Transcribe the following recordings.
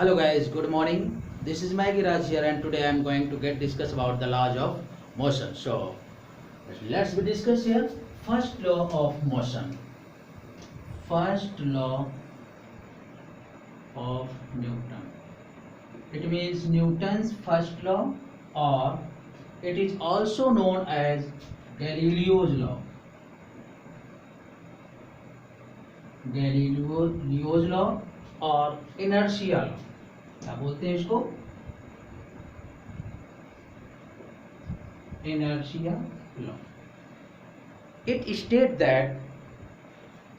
Hello guys, good morning. This is Maggie Raj here, and today I am going to discuss about the laws of motion. So let's be discuss here. First law of motion. First law of Newton. It means Newton's first law, or it is also known as Galileo's law. Galileo's law और inertia law. क्या बोलते हैं इसको? Inertia law. It states that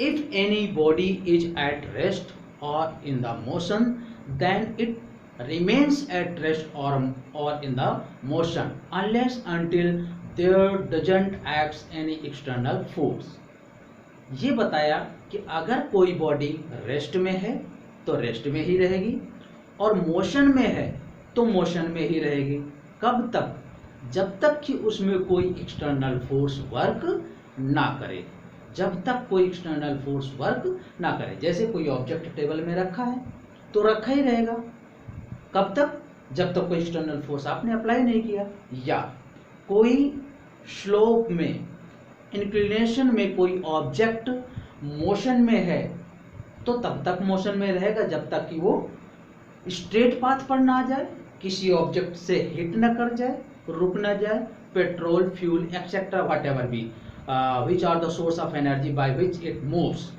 if any body is at rest or in the motion, then it remains at rest or in the motion unless until there doesn't act any external force. ये बताया कि अगर कोई body rest में है तो rest में ही रहेगी और मोशन में है तो मोशन में ही रहेगी। कब तक? जब तक कि उसमें कोई एक्सटर्नल फोर्स वर्क ना करे। जब तक कोई एक्सटर्नल फोर्स वर्क ना करे। जैसे कोई ऑब्जेक्ट टेबल में रखा है तो रखा ही रहेगा। कब तक? जब तक कोई एक्सटर्नल फोर्स आपने अप्लाई नहीं किया। या कोई स्लोप में, इंक्लिनेशन में कोई ऑब्जेक्ट मोशन में है तो तब तक मोशन में रहेगा जब तक कि वो स्ट्रेट पाथ पर ना जाए, किसी ऑब्जेक्ट से हिट न कर जाए, रुक न जाए, petrol, fuel etcetera whatever be which are the source of energy by which it moves,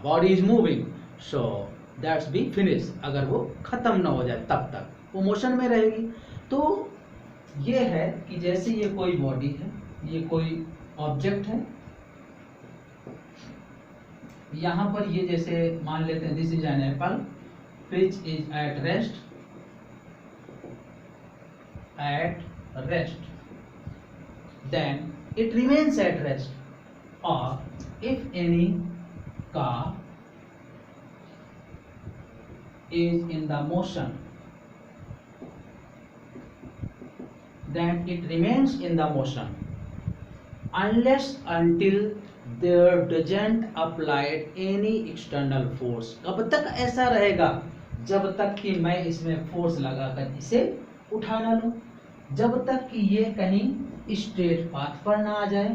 body is moving, so that's be finish. अगर वो खत्म ना हो जाए तब तक वो मोशन में रहेगी। तो ये है कि जैसे ये कोई बॉडी है, ये कोई ऑब्जेक्ट है, यहां पर ये जैसे मान लेते हैं this is an apple which is at rest, then it remains at rest. Or if any car is in the motion, then it remains in the motion unless until there doesn't applied any external force. कब तक ऐसा रहेगा? जब तक कि मैं इसमें force लगाकर इसे उठा ना लूं, जब तक कि ये कहीं स्ट्रेट पाथ पर ना आ जाए,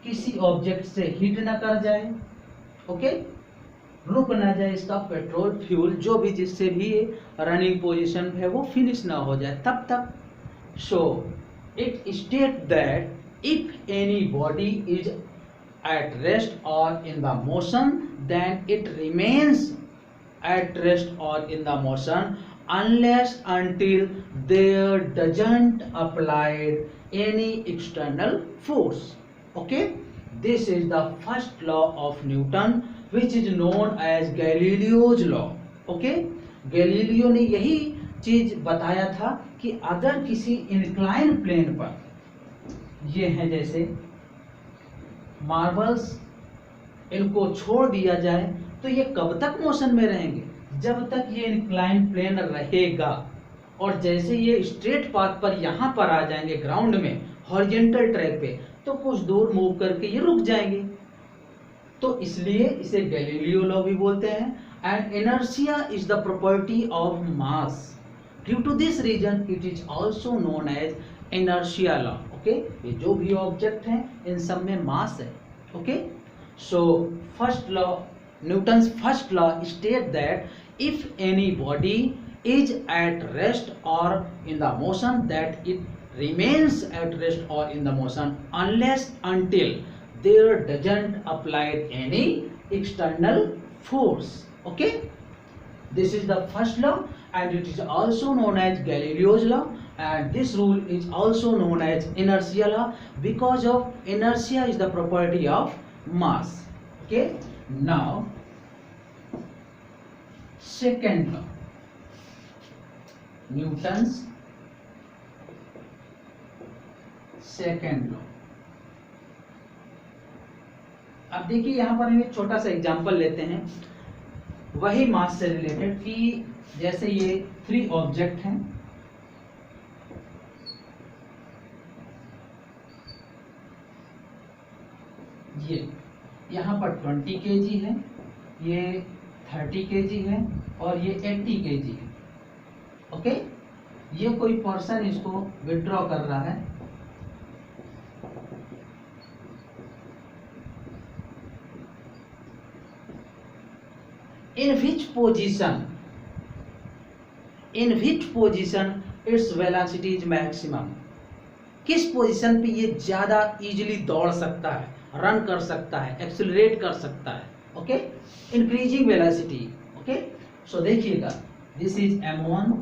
किसी ऑब्जेक्ट से हिट ना कर जाए, ओके, रुक ना जाए, इसका पेट्रोल, फ्यूल जो भी जिससे भी रनिंग पोजीशन है वो फिनिश ना हो जाए तब तक। So it state that if any body is at rest or in the motion, then it remains at rest or in the motion unless until there doesn't applied any external force. Okay, this is the first law of Newton which is known as Galileo's law. Okay, Galileo ने यही चीज बताया था कि अगर किसी incline plane पर, ये है जैसे मार्बल्स, इनको छोड़ दिया जाए तो ये कब तक मोशन में रहेंगे? जब तक ये इंक्लाइन प्लेन रहेगा। और जैसे ये स्ट्रेट पाथ पर यहाँ पर आ जाएंगे ग्राउंड में, हॉरिजॉन्टल ट्रैक पे, तो कुछ दूर मूव करके ये रुक जाएंगे। तो इसलिए इसे गैलीलियो लॉ भी बोलते हैं। And inertia is the property of mass, due to this reason it is also known as inertia law. Okay, ये जो भी ऑब्जेक्ट हैं इन सब में मास है। Okay, so first law, Newton's first law state that if any body is at rest or in the motion, that it remains at rest or in the motion unless until there doesn't applied any external force. Okay, this is the first law and it is also known as Galileo's law, and this rule is also known as inertia law because of inertia is the property of mass. Okay, now second law, Newton's second law. अब देखिए यहाँ पर हम एक छोटा सा example लेते हैं, वही मास से रिलेटेड, कि जैसे ये 3 ऑब्जेक्ट हैं, ये यहाँ पर 20 kg है, ये 30 kg है और ये 80 kg है। ओके, ये कोई पर्सन इसको विड्रॉ कर रहा है। In which position its velocity is maximum, किस पोजीशन पे ये ज्यादा इजीली दौड़ सकता है, रन कर सकता है, एक्सेलरेट कर सकता है। Okay, increasing velocity. ओके, सो देखिएगा, this is m1,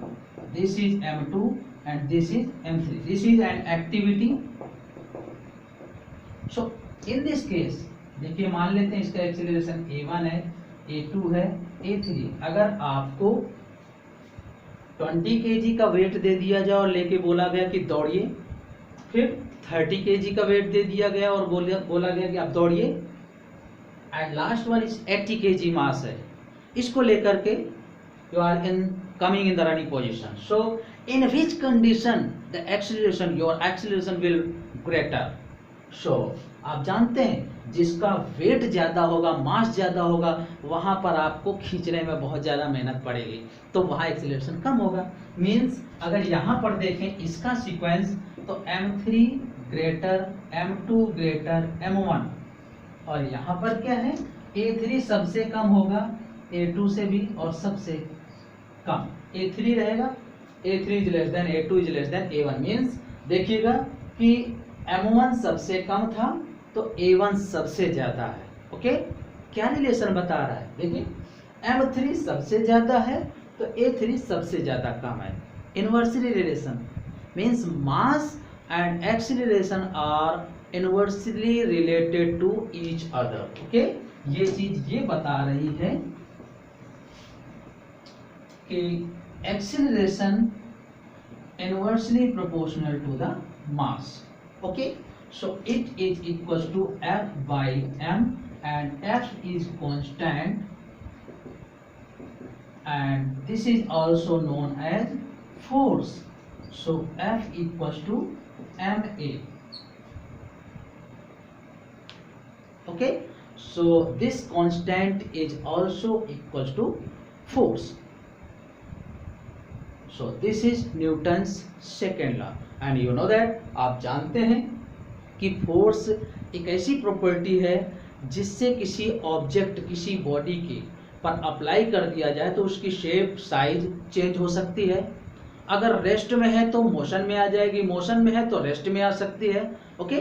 this is m2 and this is m3, this is an activity. So in this case देखिए, मान लेते हैं इसका एक्सेलरेशन a1 है, a2 है, a3। अगर आपको 20 kg का वेट दे दिया जाए और लेके बोला गया कि दौड़िए, फिर 30 kg का वेट दे दिया गया और बोला गया कि आप दौड़िए, and last one is 80 kg mass है, इसको लेकर के you are in coming in the running position. So in which condition the acceleration, your acceleration will greater. सो आप जानते हैं जिसका वेट ज्यादा होगा, मास ज्यादा होगा, वहां पर आपको खींचने में बहुत ज्यादा मेहनत पड़ेगी, तो वहां एक्सेलरेशन कम होगा। मींस अगर यहां पर देखें इसका सीक्वेंस, तो m3 greater, m2 greater, m1, और यहाँ पर क्या है, a3 सबसे कम होगा a2 से भी और सबसे कम a3 रहेगा, a3 is less than a2 is less than a1। Means देखिएगा कि m1 सबसे कम था तो a1 सबसे ज्यादा है। ओके, क्या रिलेशन बता रहा है, देखिए m3 सबसे ज्यादा है तो a3 सबसे ज्यादा कम है। Inversely relation means mass and acceleration are inversely related to each other. Okay, ये चीज ये बता रही है कि acceleration inversely proportional to the mass. Okay, so it is equals to F by m, and F is constant, and this is also known as force. So F equals to ma. Okay, so this constant is also equals to force. So this is Newton's second law, and you know that, आप जानते हैं कि force एक ऐसी property है जिससे किसी object, किसी बॉडी के पर अप्लाई कर दिया जाए तो उसकी शेप, साइज चेंज हो सकती है। अगर रेस्ट में है तो मोशन में आ जाएगी, मोशन में है तो रेस्ट में आ सकती है। Okay,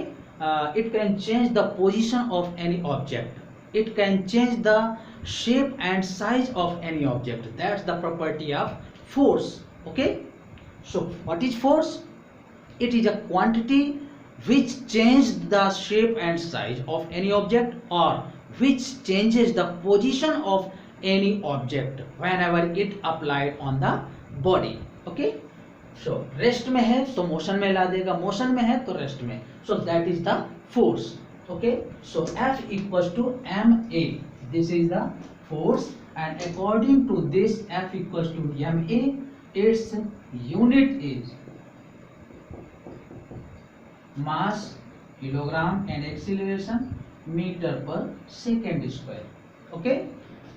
it can change the position of any object, it can change the shape and size of any object, that's the property of force. Okay, so what is force? It is a quantity which changes the shape and size of any object, or which changes the position of any object whenever it applied on the body. Okay, so rest में है तो motion में ला देगा, motion में है तो rest में, so that is the force. Okay, so F equals to ma, this is the force, and according to this F equals to ma, its unit is mass kilogram and acceleration meter per second square. Okay,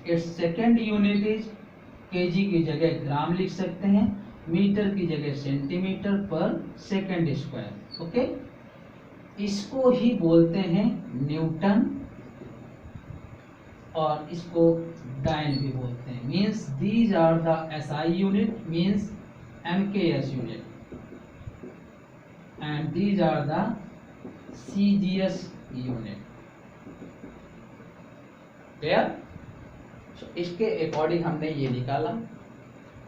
its second unit is kg की जगह ग्राम लिख सकते हैं, metre की जगह centimetre पर second square. Okay, इसको ही बोलते हैं न्यूटन और इसको डाइन भी बोलते हैं। Means these are the SI unit, means MKS unit, and these are the CGS unit. Clear? So इसके अकॉर्डिंग हमने ये निकाला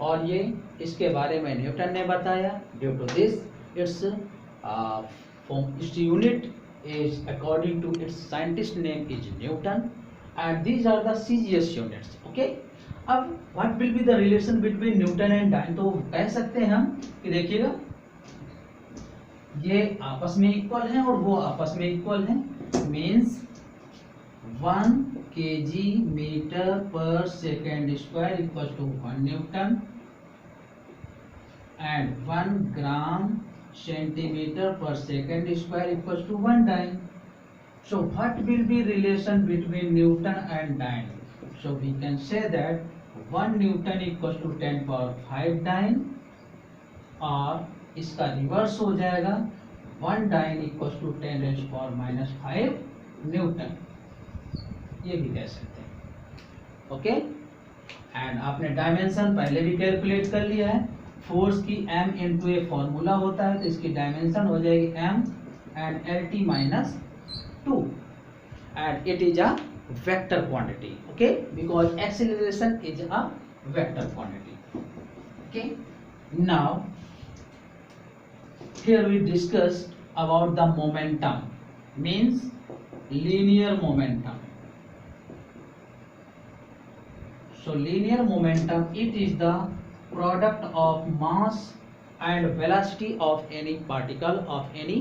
और ये इसके बारे में न्यूटन ने बताया। Due to this its unit is according to its scientist name is Newton, and these are the CGS units. Okay, अब what will be the relation between Newton and Dyne? तो कह सकते हैं हम कि देखिएगा ये आपस में इक्वल है और वो आपस में इक्वल है। Means 1 kg metre per second square equal to 1 newton and 1 gram centimetre per second square equal to 1 dyne. So what will be relation between newton and dyne? So we can say that 1 newton equal to 10 power 5 dyne, और इसका reverse हो जाएगा 1 dyne equal to 10 raise power minus 5 newton, ये भी कह सकते हैं। Okay, and आपने डायमेंशन पहले भी कैलकुलेट कर लिया है। फोर्स की m इंटू ए फॉर्मूला होता है, तो इसकी डायमेंशन हो जाएगी m and lt minus 2, and it is a vector quantity, okay, because acceleration is a vector quantity. Okay, now here we discussed about the momentum, means linear momentum. So linear momentum, it is the product of mass and velocity of any particle of any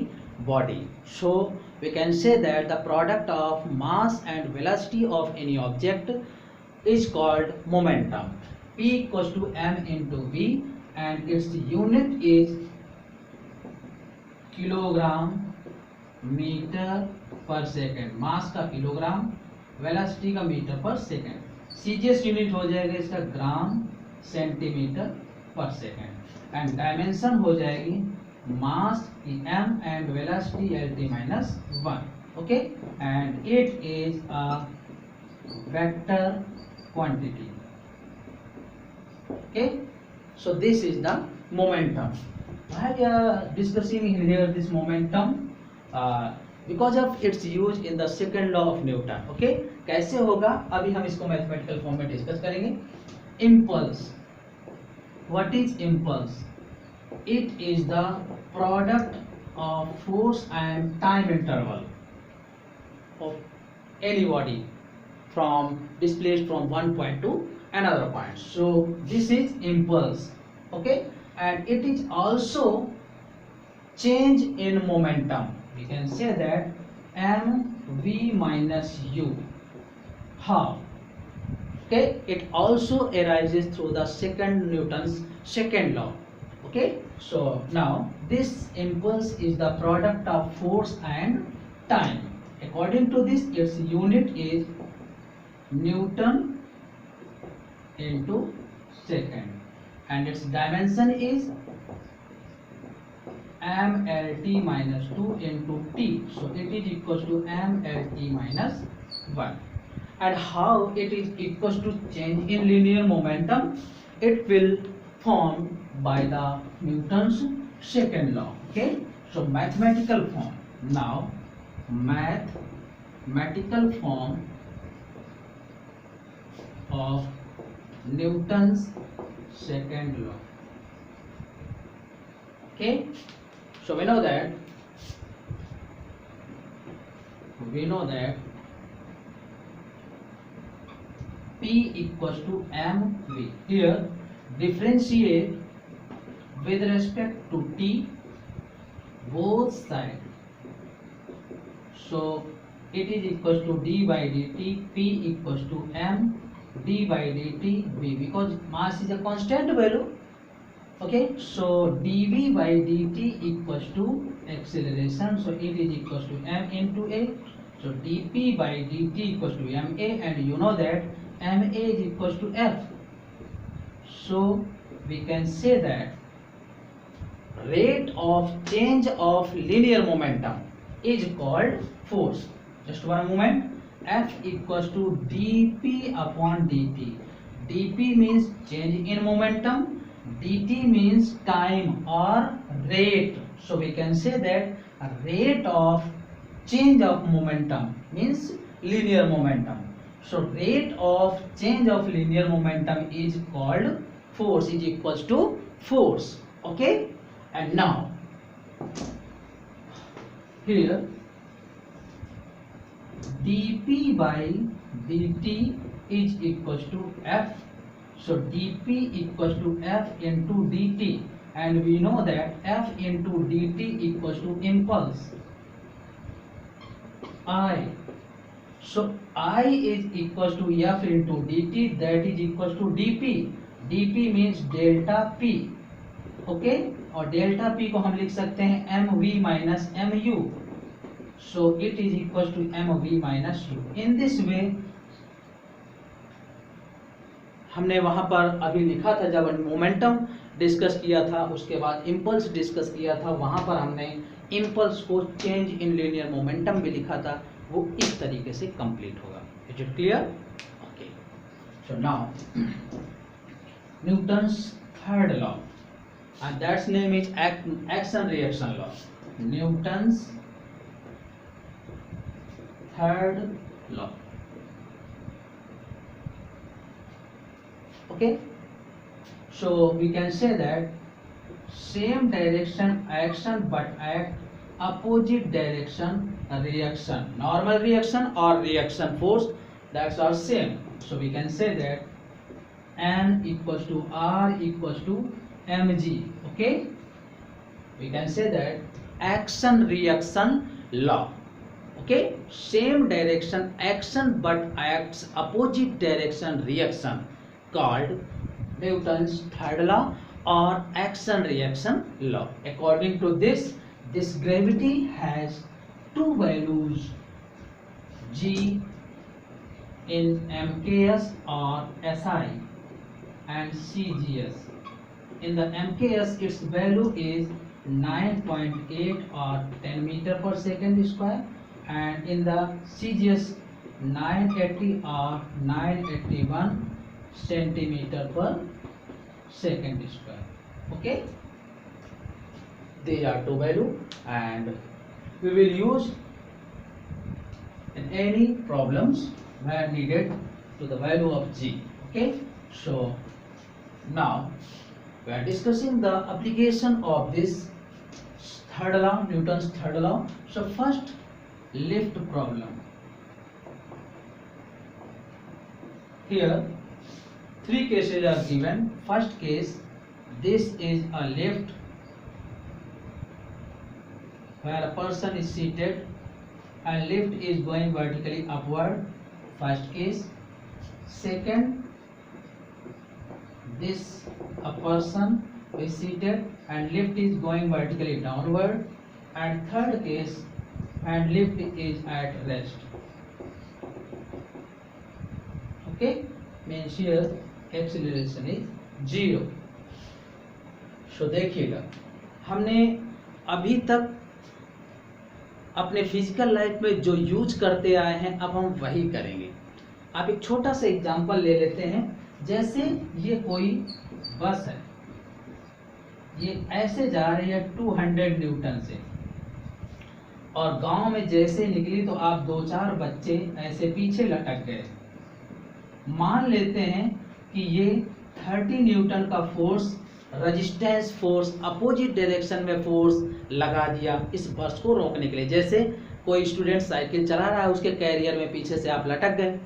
body. So we can say that the product of mass and velocity of any object is called momentum. P equals to m into v, and its unit is kilogram metre per second, mass का kilogram, velocity का metre per second. CGS unit हो जाएगा इसका gram centimetre per second, and dimension हो जाएगी mass की m and velocity lt minus 1, okay, and it is a vector quantity. Okay, so this is the momentum. Why we are discussing here this momentum? Because of its use in the second law of Newton. Okay, कैसे होगा अभी हम इसको mathematical form में discuss करेंगे। Impulse. What is impulse? It is the product of force and time interval of any body from displaced from one point to another point. So this is impulse. Okay, and it is also change in momentum. We can say that mv minus u. How? Okay, it also arises through the second Newton's second law. Okay, so now this impulse is the product of force and time. According to this, its unit is Newton into second, and its dimension is mlt minus 2 into t, so it is equals to mlt minus 1. And how it is equals to change in linear momentum? It will form by the Newton's second law. Okay, so mathematical form. Now mathematical form of Newton's second law. Okay, so we know that P equals to mv. Here differentiate with respect to t both sides, so it is equals to d by dt, P equals to m d by dt v, because mass is a constant value. Okay, so dv by dt equals to acceleration, so it is equals to m into a, so dp by dt equals to ma, and you know that ma is equals to f. So we can say that rate of change of linear momentum is called force. Just one moment. F equals to dp upon dt. dp means change in momentum, dt means time or rate. So we can say that a rate of change of momentum means linear momentum. So rate of change of linear momentum is called force, is equals to force. Okay, and now here dp by dt is equals to f, so dp equals to f into dt, and we know that f into dt equals to impulse I, so I is equals to f into dt, that is equals to dp. dp means delta p. Okay, और delta P को हम लिख सकते हैं M V minus M U, so it is equal to M V minus U. In this way हमने वहाँ पर अभी लिखा था, जब मोमेंटम डिस्कस किया था, उसके बाद इम्पल्स डिस्कस किया था, वहाँ पर हमने इम्पल्स को चेंज इन लीनियर मोमेंटम भी लिखा था। वो इस तरीके से कंप्लीट होगा। Is it clear? Okay, so now Newton's third law, and that's name is action reaction law. Newton's third law. Okay, so we can say that same direction action but at opposite direction reaction, normal reaction or reaction force, that's are same. So we can say that N equals to R equals to mg. Okay, we can say that action reaction law. Okay, same direction action but acts opposite direction reaction, called Newton's third law or action reaction law. According to this gravity has two values, g in mks or si and cgs. In the mks its value is 9.8 or 10 meter per second square, and in the cgs 980 or 981 centimeter per second square. Okay, these are two value, and we will use in any problems where needed to the value of g. Okay, so now we are discussing the application of this third law, Newton's third law. So first, lift problem. Here 3 cases are given. First case, this is a lift where a person is seated and lift is going vertically upward. First case. Second, this a person is seated and lift is going vertically downward. And third case, and lift is at rest. Okay, means here acceleration is 0. So देखिएगा, हमने अभी तक अपने physical life में जो use करते आए हैं, अब हम वही करेंगे। आप एक छोटा सा एग्जांपल ले लेते हैं। जैसे ये कोई बस है, ये ऐसे जा रही है 200 न्यूटन से, और गांव में जैसे निकली तो आप 2-4 बच्चे ऐसे पीछे लटक गए। मान लेते हैं कि ये 30 न्यूटन का force, resistance force, opposite direction में फोर्स लगा दिया इस बस को रोकने के लिए। जैसे कोई स्टूडेंट साइकिल चला रहा है, उसके कैरियर में पीछे से आप लटक गए,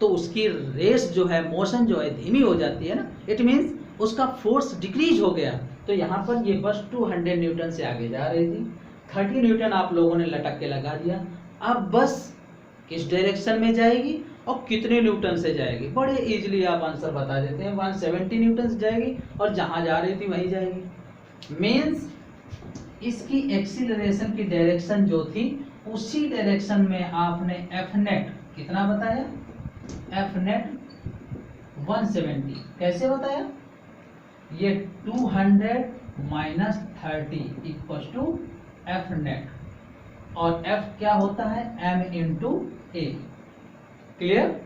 तो उसकी रेस जो है, मोशन जो है, धीमी हो जाती है ना। इट मीन्स उसका फोर्स डिक्रीज हो गया। तो यहाँ पर ये बस 200 न्यूटन से आगे जा रही थी, 30 न्यूटन आप लोगों ने लटक के लगा दिया। अब बस किस डायरेक्शन में जाएगी और कितने न्यूटन से जाएगी? बड़े इजीली आप आंसर बता देते हैं, 170 न्यूटन से जाएगी और जहाँ जा रही थी वहीं जाएगी। मीन्स इसकी एक्सीलरेशन की डायरेक्शन जो थी, उसी डायरेक्शन में आपने एफ नेट कितना बताया? F net 170। कैसे बताया? ये 200 minus 30 equal to F net, और एफ क्या होता है? m into A. क्लियर?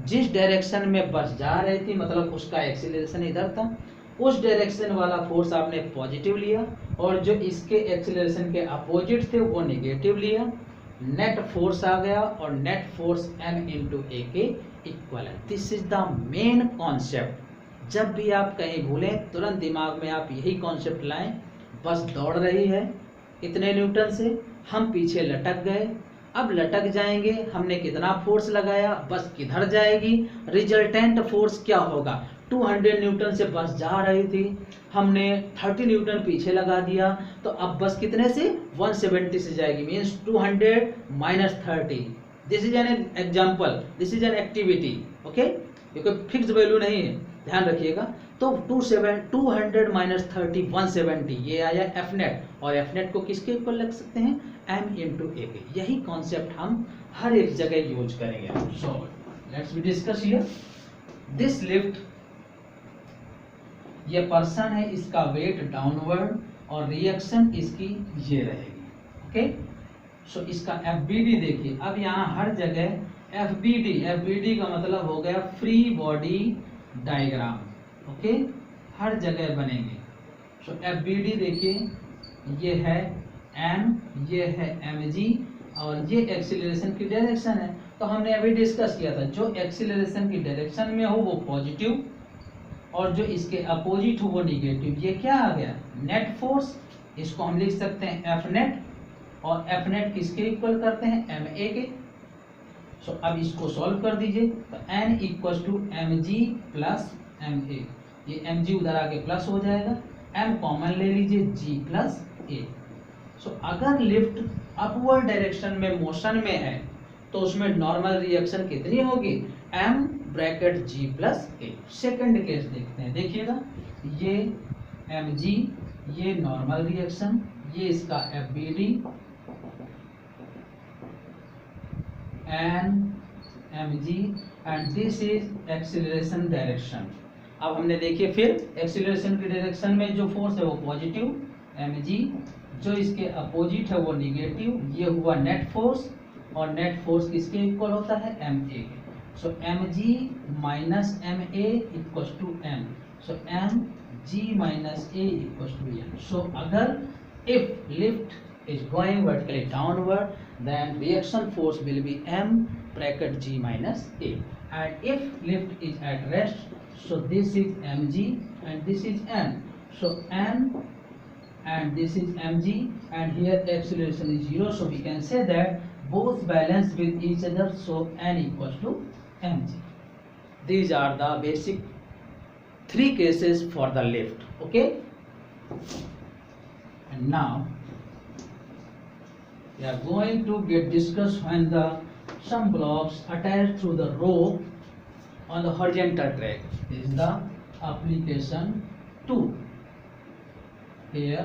जिस डायरेक्शन में बस जा रही थी, मतलब उसका एक्सीलरेशन इधर था, उस डायरेक्शन वाला फोर्स आपने पॉजिटिव लिया, और जो इसके एक्सीलरेशन के अपोजिट थे वो नेगेटिव लिया। नेट फोर्स आ गया, और नेट फोर्स m इंटू ए के इक्वल है। This is the main concept. जब भी आप कहीं भूलें, तुरंत दिमाग में आप यही कॉन्सेप्ट लाएं। बस दौड़ रही है इतने न्यूटन से, हम पीछे लटक गए। अब लटक जाएंगे, हमने कितना फोर्स लगाया, बस किधर जाएगी, रिजल्टेंट फोर्स क्या होगा? 200 न्यूटन से बस जा रही थी, हमने 30 न्यूटन पीछे लगा दिया, तो अब बस कितने से? 170 से जाएगी। Means 200 minus 30। This is an example, this is an activity. Okay, ये कोई फिक्स वैल्यू नहीं है, ध्यान रखिएगा। तो 200 माइनस 30 170, ये आया एफ नेट, और एफ नेट को किसके इक्वल रख सकते हैं? m इंटू ए के। यही कॉन्सेप्ट हम हर एक जगह यूज करेंगे। So let's be discuss here. This lift, ये पर्सन है, इसका वेट डाउनवर्ड और रिएक्शन इसकी ये रहेगी। ओके, सो इसका एफबीडी देखिए, अब यहाँ हर जगह एफबीडी, एफबीडी का मतलब हो गया फ्री बॉडी डायग्राम। ओके, हर जगह बनेंगे। सो एफबीडी देखिए, ये है एम, ये है mg और ये एक्सीलरेशन की डायरेक्शन है। तो हमने अभी डिस्कस किया था, जो एक्सीलरेशन की डायरेक्शन में हो वो पॉजिटिव और जो इसके अपोजिट हो वो निगेटिव। ये क्या आ गया, नेट फोर्स। इसको हम लिख सकते हैं एफ नेट, और एफ नेट किसके इक्वल करते हैं, एम ए के। सो अब इसको सॉल्व कर दीजिए, तो N equal to M G plus M A, ये एम जी उधर आके प्लस हो जाएगा, एम कॉमन ले लीजिए, जी प्लस ए। सो अगर लिफ्ट अपवर्ड डायरेक्शन में मोशन में है तो उसमें नॉर्मल रिएक्शन कितनी होगी, एम ब्रैकेट जी प्लस ए। सेकेंड केस देखते हैं, देखिएगा ये एम जी, ये नॉर्मल रिएक्शन, ये इसका F B D and M G, and this is acceleration direction. अब हमने देखिए फिर एक्सीलरेशन की डायरेक्शन में जो फोर्स है वो पॉजिटिव एम जी, जो इसके अपोजिट है वो निगेटिव, ये हुआ नेट फोर्स, और नेट फोर्स किसके इक्वल होता है, एम ए के। So M G minus M A equal to M, so M G minus A equal to M. So अगर if lift is going vertically downward then reaction force will be m bracket g minus a, and if lift is at rest, so this is mg and this is n, so n and this is mg, and here acceleration is 0, so we can say that both balance with each other, so n equals to mg. These are the basic 3 cases for the lift. Okay, and now we are going to get discussed when the some blocks attached to the rope on the horizontal track. This is the application 2. Here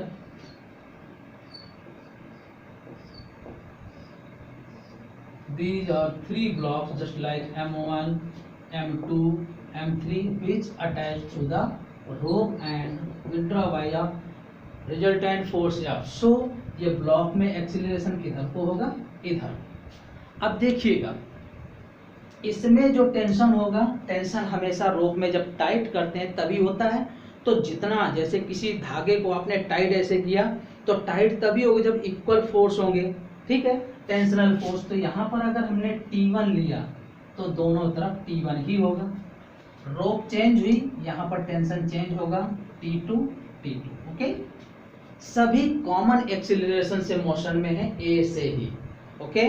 these are 3 blocks just like M1, M2, M3 which attached to the rope and will draw by a resultant force F. So ये block में acceleration किधर को होगा, इधर। अब देखिएगा इसमें जो टेंशन होगा, टेंशन हमेशा रोप में जब टाइट करते हैं तभी होता है। तो जितना जैसे किसी धागे को आपने टाइट ऐसे किया तो टाइट तभी होगा जब इक्वल फोर्स होंगे, ठीक है, टेंशनल फोर्स। तो यहाँ पर अगर हमने T1 लिया तो दोनों तरफ T1 ही होगा। रोप चेंज हुई, यहाँ पर टेंशन चेंज होगा, T2 T2। ओके, सभी कॉमन एक्सीलरेशन से मोशन में है, ए से ही। ओके,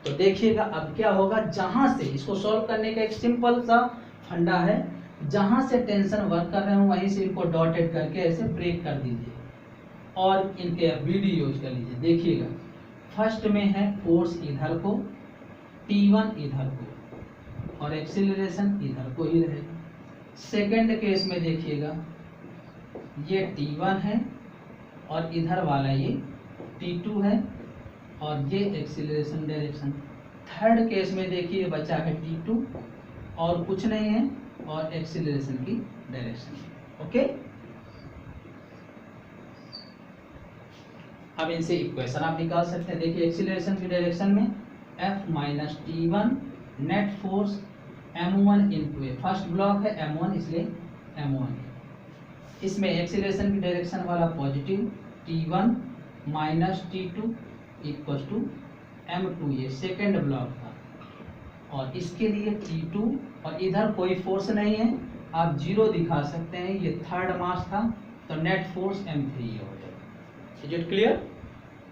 तो देखिएगा अब क्या होगा, जहां से इसको सॉल्व करने का एक सिंपल सा फंडा है, जहां से टेंशन वर्क कर रहे हो वहीं से इनको डॉटेड करके ऐसे ब्रेक कर दीजिए और इनके एफबीडी यूज कर लीजिए। देखिएगा फर्स्ट में है फोर्स इधर को, T1 इधर को और एक्सीलरेशन इधर को ही रहेगा। सेकेंड केस में देखिएगा ये T1 है और इधर वाला ये T2 है और ये एक्सीलरेशन डायरेक्शन। थर्ड केस में देखिए बचा है T2 और कुछ नहीं है और एक्सीलरेशन की डायरेक्शन। ओके, अब इनसे इक्वेशन आप निकाल सकते हैं। देखिए एक्सीलरेशन की डायरेक्शन में F minus T1 net force M1 into A, first block है M1 इसलिए M1। इसमें एक्सीलरेशन की डायरेक्शन वाला positive T1 minus T2 equal to M2, ये सेकेंड ब्लॉक था, और इसके लिए T2 और इधर कोई फोर्स नहीं है, आप 0 दिखा सकते हैं, ये थर्ड मास था तो नेट फोर्स M3 हो जाएगा। Is it clear?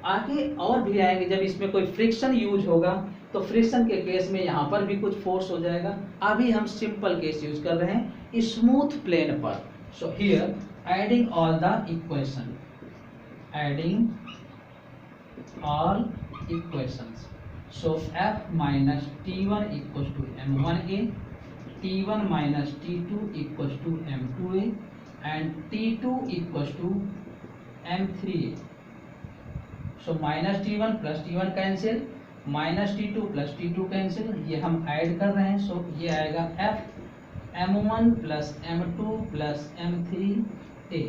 आगे और भी आएंगे, जब इसमें कोई फ्रिक्शन यूज होगा तो फ्रिक्शन के केस में यहाँ पर भी कुछ फोर्स हो जाएगा। अभी हम सिंपल केस यूज कर रहे हैं स्मूथ प्लेन पर। So here adding all the equation, adding all equations, so F minus T1 equals to M1A, T1 minus T2 equals to M2A and T2 equals to M3A. So minus T1 plus T1 cancel, minus T2 plus T2 cancel, ये हम add कर रहे हैं, so ये आएगा F M1 plus M2 plus M3A।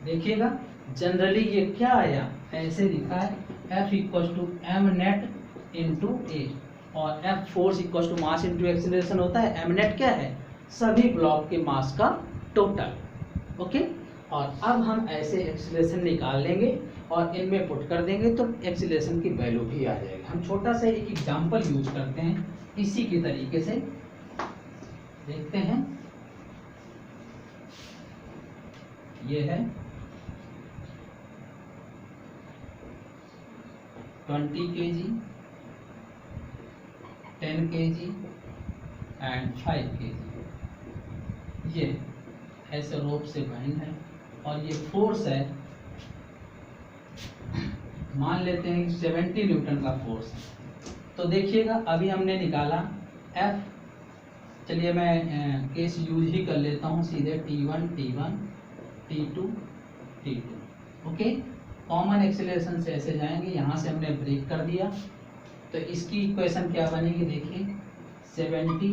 देखिएगा generally ये क्या आया, ऐसे लिखा है F equal to M net into A, और F force equal to mass into acceleration होता है। एम नेट क्या है, सभी ब्लॉक के मास का टोटल। ओके, और अब हम ऐसे एक्सीलरेशन निकाल लेंगे और इनमें पुट कर देंगे तो एक्सीलरेशन की वैल्यू भी आ जाएगी। हम छोटा सा एक एग्जांपल यूज करते हैं इसी के तरीके से, देखते हैं। ये है 20 kg, 10 kg एंड 5 kg। ये ऐसे रोप से बाइंड है और ये फोर्स है, मान लेते हैं 70 न्यूटन का फोर्स है। तो देखिएगा अभी हमने निकाला F, चलिए मैं केस यूज ही कर लेता हूँ सीधे, T1 T2 T2। Okay, common acceleration से ऐसे जाएंगे, यहाँ से हमने ब्रेक कर दिया तो इसकी इक्वेशन क्या बनेगी, देखिए 70,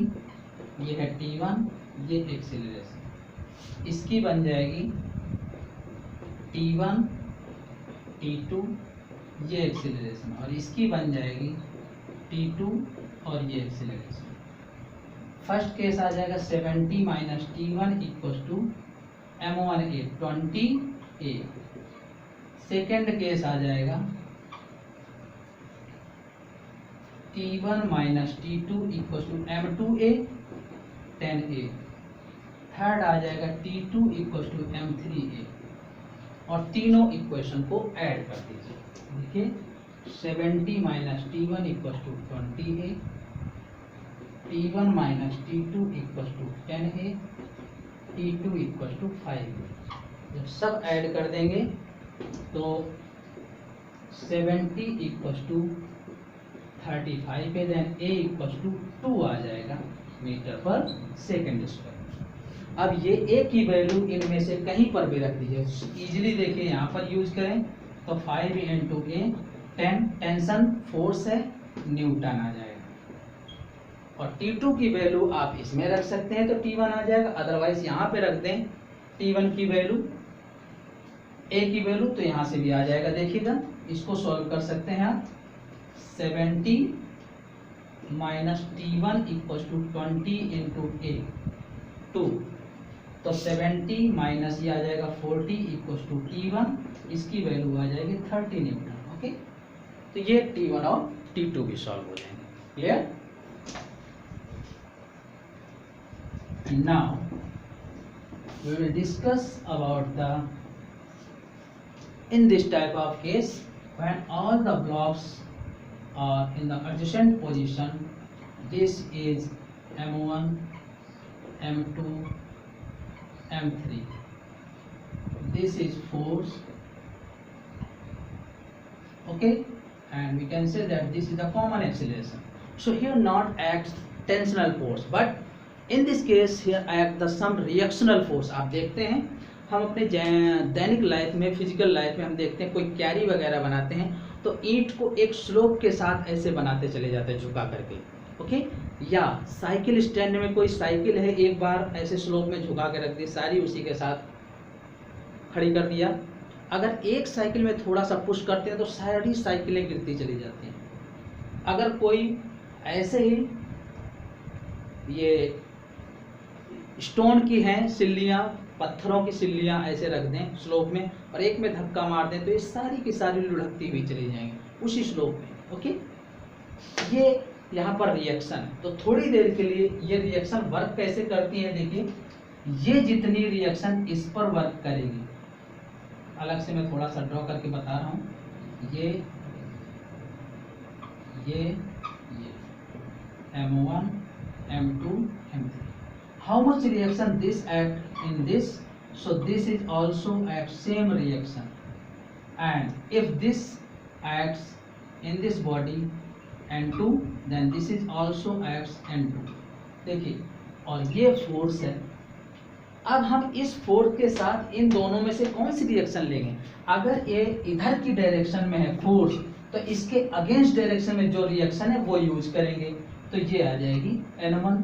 ये है T1, ये एक्सीलरेशन, इसकी बन जाएगी T1 T2, ये एक्सीलरेशन, और इसकी बन जाएगी T2 और ये एक्सीलरेशन। फर्स्ट केस आ जाएगा 70 minus T1 equal to M1A 20A। Second case आ जाएगा T1 minus T2 equal to M2A 10A। Third आ जाएगा T2 इक्वल टू M3A, और तीनों इक्वेशन को ऐड कर दीजिए। देखिए 70 minus T1 equal to 20A, T1 minus T2 equal to 10A, T2 equal to 5A। जब सब ऐड कर देंगे तो 70 इक्वल टू 35 है, देन A इक्वल टू 2 आ जाएगा मीटर पर सेकेंड स्क्वायर। अब ये A की वैल्यू इनमें से कहीं पर भी रख दीजिए, इजीली देखिए यहाँ पर यूज करें तो 5 इंटू A 10, टेंशन फोर्स है, न्यूटन आ जाएगा। और T2 की वैल्यू आप इसमें रख सकते हैं तो T1 आ जाएगा, अदरवाइज यहाँ पे रख दें T1 की वैल्यू, A की वैल्यू, तो यहाँ से भी आ जाएगा। देखिएगा इसको सॉल्व कर सकते हैं आप, 70 minus T1 equal to 20 into A 2, तो 70 माइनस ये आ जाएगा 40 इक्वल टू T1, इसकी वैल्यू आ जाएगी 30 न्यूटन। ओके, तो ये T1 और T2 भी सॉल्व हो जाएंगे। Clear? And now we will discuss about in this type of case when all the blocks are in the adjacent position. This is M1, M2, M3. This is force. Okay, and we can say that this is the common acceleration. So here not acts tensional force, but in this case here act the some reactional force. आप देखते हैं हम अपने दैनिक life में, physical life में हम देखते हैं कोई कैरी वगैरह बनाते हैं तो ईंट को एक स्लोप के साथ ऐसे बनाते चले जाते हैं झुका करके। ओके, या साइकिल स्टैंड में कोई साइकिल है, एक बार ऐसे स्लोप में झुका के रख दी, सारी उसी के साथ खड़ी कर दिया। अगर एक साइकिल में थोड़ा सा पुश करते हैं तो सारी साइकिलें गिरती चली जाती हैं। अगर कोई ऐसे ही ये स्टोन की हैं सिल्लियाँ, पत्थरों की सिल्लियाँ ऐसे रख दें स्लोप में और एक में धक्का मार दें तो ये सारी की सारी लुढ़कती हुई चली जाएंगी उसी स्लोप में। ओके, ये यहाँ पर रिएक्शन है। तो थोड़ी देर के लिए ये रिएक्शन वर्क कैसे करती है, देखिए ये जितनी रिएक्शन इस पर वर्क करेगी, अलग से मैं थोड़ा सा ड्रॉ करके बता रहा हूँ, ये M1, M2, M3. How much reaction this act in this? So this is also at same reaction, and if this acts in this body N2, then this is also acts N2. देखिए, और ये force है। अब हम इस force के साथ इन दोनों में से कौन सी रिएक्शन लेंगे? अगर ये इधर की डायरेक्शन में है फोर्स, तो इसके अगेंस्ट डायरेक्शन में जो रिएक्शन है वो यूज करेंगे। तो ये आ जाएगी N1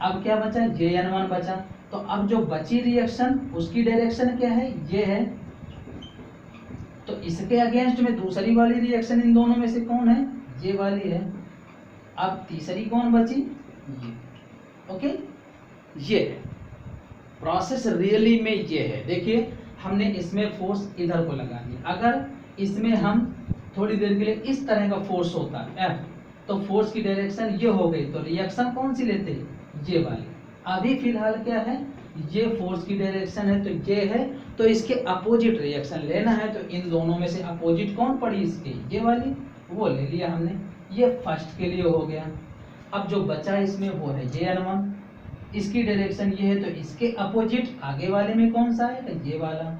अब क्या बचा, JN1 बचा। तो अब जो बची रिएक्शन उसकी डायरेक्शन क्या है, ये है। तो इसके अगेंस्ट में दूसरी वाली रिएक्शन इन दोनों में से कौन है, ये वाली है। अब तीसरी कौन बची, ये। ओके, ये है प्रोसेस रियली में, ये है। देखिए हमने इसमें फोर्स इधर को लगा दिया। अगर इसमें हम थोड़ी देर के लिए इस तरह का फोर्स होता है F, तो फोर्स की डायरेक्शन ये हो गई, तो रिएक्शन कौन सी लेते हैं, ये वाली। अभी फिलहाल क्या है, ये फोर्स की डायरेक्शन है, तो ये है, तो इसके अपोजिट रिएक्शन लेना है। तो इन दोनों में से अपोजिट कौन पड़ी इसके, ये वाली, वो ले लिया हमने। ये फर्स्ट के लिए हो गया। अब जो बचा इसमें वो है JN1, इसकी डायरेक्शन ये है, तो इसके अपोजिट आगे वाले में कौन सा है, तो ये वाला,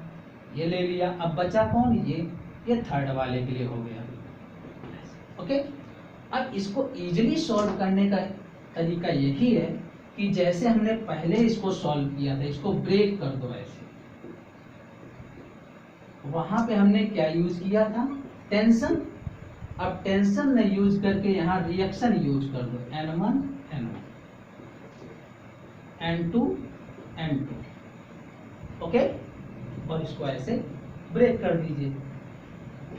ये ले लिया। अब बचा कौन, ये थर्ड वाले के लिए हो गया। ओके, अब इसको इजीली सॉल्व करने का तरीका यही है कि जैसे हमने पहले इसको सॉल्व किया था, इसको ब्रेक कर दो ऐसे। वहां पे हमने क्या यूज किया था, टेंशन। अब टेंशन ने यूज करके यहाँ रिएक्शन यूज कर दो, N1 N1, N2 N2। Okay, और इसको ऐसे ब्रेक कर दीजिए।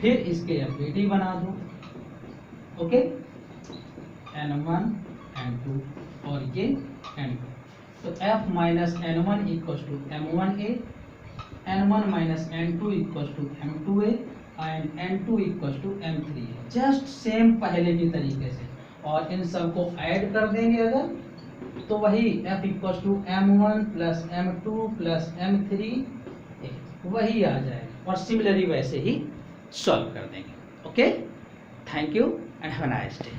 फिर इसके FAD बना दो। ओके, N1 N2 और ये N2। तो F minus N1 equals to M1A, N1 minus N2 equals to M2A and N2 equals to M3। Just same पहले की तरीके से, और इन सबको ऐड कर देंगे अगर, तो वही F equals to M1 plus M2 plus M3 वही आ जाएगा, और सिमिलरली वैसे ही सॉल्व कर देंगे। Okay, thank you and have a nice day.